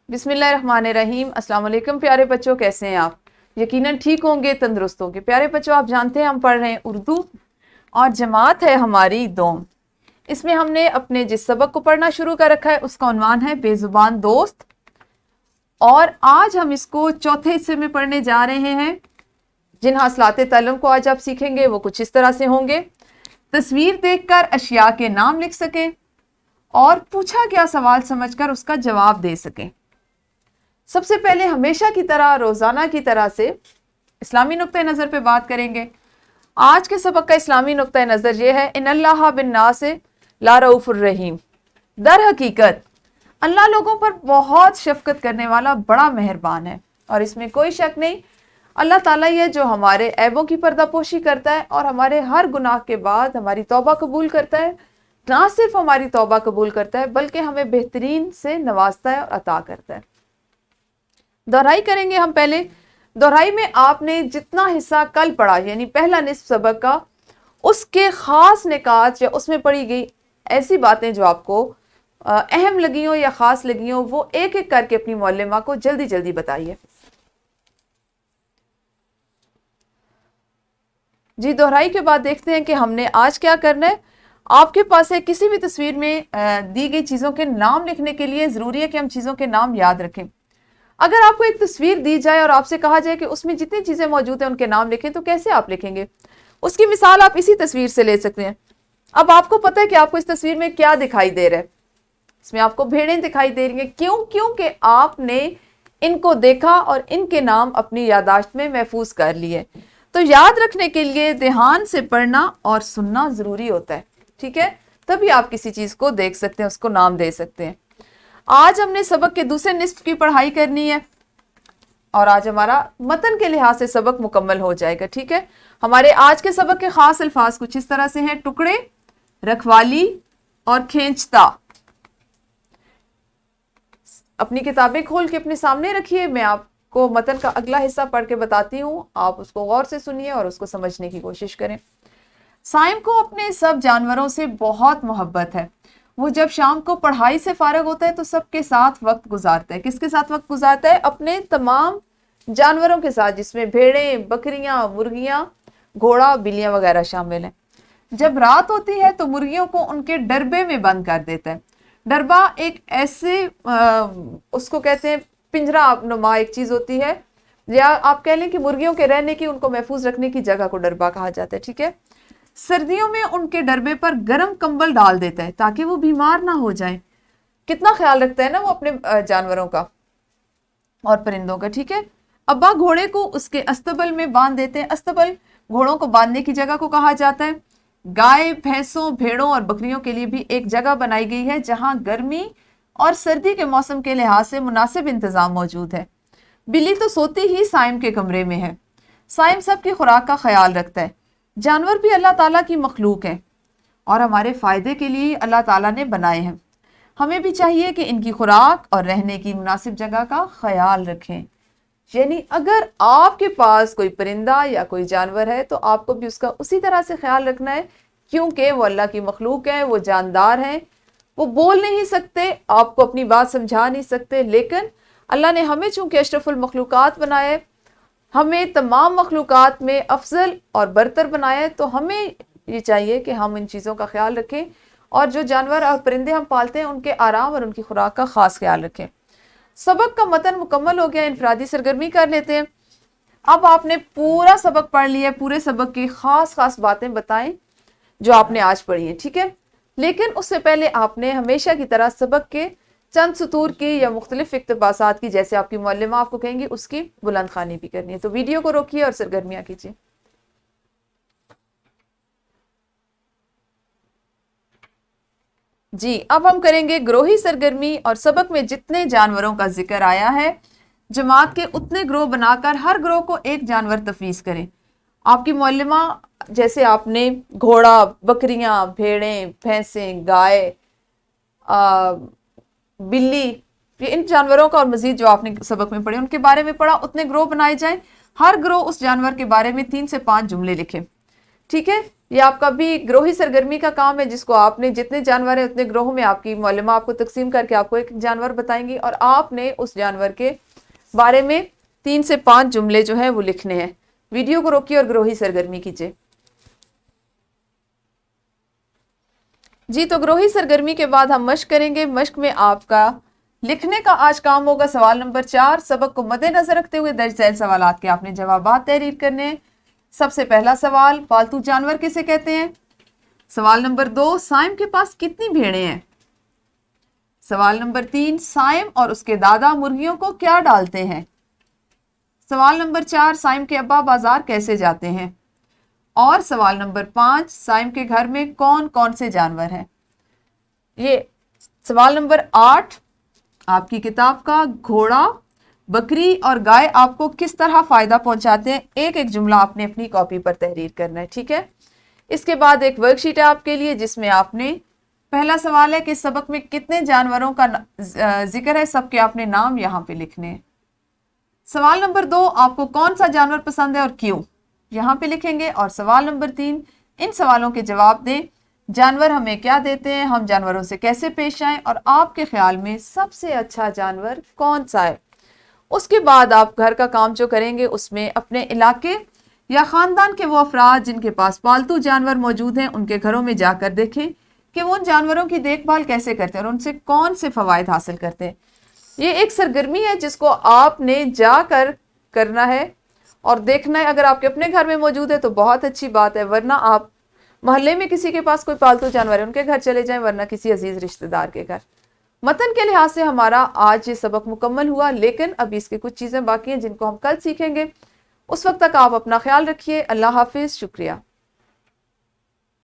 बिस्मिल्लाहिर्रहमानिर्रहीम। अस्सलाम वालेकुम प्यारे बच्चों, कैसे हैं आप? यकीनन ठीक होंगे, तंदुरुस्त होंगे। प्यारे बच्चों, आप जानते हैं हम पढ़ रहे हैं उर्दू और जमात है हमारी दोम। इसमें हमने अपने जिस सबक को पढ़ना शुरू कर रखा है उसका उन्वान है बेजुबान दोस्त, और आज हम इसको चौथे हिस्से में पढ़ने जा रहे हैं। जिन हासिलात ताल्लुम को आज आप सीखेंगे वो कुछ इस तरह से होंगे: तस्वीर देखकर अशिया के नाम लिख सकें और पूछा गया सवाल समझकर उसका जवाब दे सकें। सबसे पहले हमेशा की तरह, रोजाना की तरह से इस्लामी नुक्ते नज़र पे बात करेंगे। आज के सबक का इस्लामी नुक्ता नज़र ये है: इन्नल्लाह बिन्नास ला रऊफुर रहीम। दर हकीकत अल्लाह लोगों पर बहुत शफकत करने वाला बड़ा मेहरबान है, और इसमें कोई शक नहीं, अल्लाह ताला ही है जो हमारे ऐबों की पर्दापोशी करता है और हमारे हर गुनाह के बाद हमारी तौबा कबूल करता है। ना सिर्फ हमारी तौबा कबूल करता है बल्कि हमें बेहतरीन से नवाजता है और अता करता है। दोहराई करेंगे हम। पहले दोहराई में आपने जितना हिस्सा कल पढ़ा, यानी पहला निस्फ सबक का, उसके खास निकात या उसमें पढ़ी गई ऐसी बातें जो आपको अहम लगी हो या खास लगी हो, वो एक एक करके अपनी मौल्लिमा को जल्दी जल्दी बताइए। जी, दोहराई के बाद देखते हैं कि हमने आज क्या करना है। आपके पास है किसी भी तस्वीर में दी गई चीज़ों के नाम लिखने के लिए ज़रूरी है कि हम चीज़ों के नाम याद रखें। अगर आपको एक तस्वीर दी जाए और आपसे कहा जाए कि उसमें जितनी चीज़ें मौजूद हैं उनके नाम लिखें, तो कैसे आप लिखेंगे? उसकी मिसाल आप इसी तस्वीर से ले सकते हैं। अब आपको पता है कि आपको इस तस्वीर में क्या दिखाई दे रहा है। इसमें आपको भेड़ें दिखाई दे रही हैं। क्यों? क्योंकि आपने इनको देखा और इनके नाम अपनी यादाश्त में महफूज कर लिए। तो याद रखने के लिए ध्यान से पढ़ना और सुनना ज़रूरी होता है, ठीक है? तभी आप किसी चीज़ को देख सकते हैं, उसको नाम दे सकते हैं। आज हमने सबक के दूसरे निस्फ की पढ़ाई करनी है और आज हमारा मतन के लिहाज से सबक मुकम्मल हो जाएगा, ठीक है? हमारे आज के सबक के खास अल्फाज कुछ इस तरह से हैं: टुकड़े, रखवाली और खींचता। अपनी किताबें खोल के अपने सामने रखिए, मैं आपको मतन का अगला हिस्सा पढ़ के बताती हूँ। आप उसको गौर से सुनिए और उसको समझने की कोशिश करें। साइम को अपने सब जानवरों से बहुत मोहब्बत है। वो जब शाम को पढ़ाई से फारग होता है तो सबके साथ वक्त गुजारता है। किसके साथ वक्त गुजारता है? अपने तमाम जानवरों के साथ, जिसमें भेड़ें, बकरियां, मुर्गियां, घोड़ा, बिल्लियां वगैरह शामिल हैं। जब रात होती है तो मुर्गियों को उनके डरबे में बंद कर देता है। डरबा एक ऐसे उसको कहते हैं पिंजरा नुमा एक चीज होती है, या आप कह लें कि मुर्गियों के रहने की, उनको महफूज रखने की जगह को डरबा कहा जाता है, ठीक है? सर्दियों में उनके डरबे पर गर्म कंबल डाल देता है ताकि वो बीमार ना हो जाएं। कितना ख्याल रखता है ना वो अपने जानवरों का और परिंदों का, ठीक है? अब्बा घोड़े को उसके अस्तबल में बांध देते हैं। अस्तबल घोड़ों को बांधने की जगह को कहा जाता है। गाय, भैंसों, भेड़ों और बकरियों के लिए भी एक जगह बनाई गई है जहां गर्मी और सर्दी के मौसम के लिहाज से मुनासिब इंतजाम मौजूद है। बिल्ली तो सोती ही साइम के कमरे में है। साइम सबकी खुराक का ख्याल रखता है। जानवर भी अल्लाह ताला की मखलूक हैं और हमारे फ़ायदे के लिए अल्लाह ताला ने बनाए हैं। हमें भी चाहिए कि इनकी खुराक और रहने की मुनासिब जगह का ख्याल रखें। यानी अगर आपके पास कोई परिंदा या कोई जानवर है तो आपको भी उसका उसी तरह से ख्याल रखना है, क्योंकि वो अल्लाह की मखलूक है, वो जानदार हैं, वो बोल नहीं सकते, आपको अपनी बात समझा नहीं सकते, लेकिन अल्लाह ने हमें चूँकि अशरफुल मखलूक़ात बनाया है, हमें तमाम मखलूक़ात में अफजल और बरतर बनाया है, तो हमें ये चाहिए कि हम इन चीज़ों का ख्याल रखें और जो जानवर और परिंदे हम पालते हैं उनके आराम और उनकी खुराक का ख़ास ख्याल रखें। सबक का मतन मुकम्मल हो गया, इनफरादी सरगर्मी कर लेते हैं। अब आपने पूरा सबक पढ़ लिया, पूरे सबक की ख़ास ख़ास बातें बताएं जो आपने आज पढ़ी हैं, ठीक है? लेकिन उससे पहले आपने हमेशा की तरह सबक के चंद सतूर की या मुख्तलिफ इक्तबासात की, जैसे आपकी मौल्लिमा आपको कहेंगी, उसकी बुलंद ख़्वानी भी करनी है। तो वीडियो को रोकिए और सरगर्मियाँ कीजिए। जी, अब हम करेंगे ग्रोही सरगर्मी, और सबक में जितने जानवरों का जिक्र आया है, जमात के उतने ग्रोह बनाकर हर ग्रोह को एक जानवर तफवीज़ करें। आपकी मौल्लिमा, जैसे आपने घोड़ा, बकरियां, भेड़ें, भैंसें, गाय, बिल्ली, ये इन जानवरों का और मजीद जो आपने सबक में पढ़े उनके बारे में पढ़ा, उतने ग्रोह बनाए जाएं। हर ग्रोह उस जानवर के बारे में 3 से 5 जुमले लिखें, ठीक है? ये आपका भी ग्रोही सरगर्मी का काम है, जिसको आपने जितने जानवर हैं उतने ग्रोह में आपकी मौलमा आपको तकसीम करके आपको एक जानवर बताएंगी और आपने उस जानवर के बारे में 3 से 5 जुमले जो हैं वो लिखने हैं। वीडियो को रोकिए और ग्रोही सरगर्मी कीजिए। जी, तो ग्रोही सरगर्मी के बाद हम मश्क करेंगे। मश्क में आपका लिखने का आज काम होगा सवाल नंबर 4। सबक को मद्देनजर रखते हुए दर्ज झैल सवालात के आपने जवाबात तहरीर करने हैं। सबसे पहला सवाल, पालतू जानवर किसे कहते हैं? सवाल नंबर 2, साइम के पास कितनी भेड़ें हैं? सवाल नंबर 3, साइम और उसके दादा मुर्गियों को क्या डालते हैं? सवाल नंबर 4, साइम के अब्बा बाजार कैसे जाते हैं? और सवाल नंबर 5, साइम के घर में कौन कौन से जानवर हैं? ये सवाल नंबर 8 आपकी किताब का घोड़ा, बकरी और गाय आपको किस तरह फायदा पहुंचाते हैं, एक एक जुमला आपने अपनी कॉपी पर तहरीर करना है, ठीक है। इसके बाद एक वर्कशीट है आपके लिए, जिसमें आपने पहला सवाल है कि सबक में कितने जानवरों का जिक्र है, सबके आपने नाम यहाँ पे लिखने हैं। सवाल नंबर 2, आपको कौन सा जानवर पसंद है और क्यों, यहाँ पे लिखेंगे। और सवाल नंबर 3, इन सवालों के जवाब दें। जानवर हमें क्या देते हैं, हम जानवरों से कैसे पेश आएं, और आपके ख्याल में सबसे अच्छा जानवर कौन सा है। उसके बाद आप घर का काम जो करेंगे उसमें अपने इलाके या ख़ानदान के वो अफराद जिनके पास पालतू जानवर मौजूद हैं उनके घरों में जाकर देखें कि वो उन जानवरों की देखभाल कैसे करते हैं और उनसे कौन से फ़वाइद हासिल करते हैं। ये एक सरगर्मी है जिसको आपने जाकर करना है और देखना है। अगर आपके अपने घर में मौजूद है तो बहुत अच्छी बात है, वरना आप मोहल्ले में किसी के पास कोई पालतू जानवर है उनके घर चले जाएं, वरना किसी अजीज रिश्तेदार के घर। मतन के लिहाज से हमारा आज ये सबक मुकम्मल हुआ, लेकिन अभी इसकी कुछ चीज़ें बाकी हैं जिनको हम कल सीखेंगे। उस वक्त तक आप अपना ख्याल रखिए। अल्लाह हाफिज़, शुक्रिया।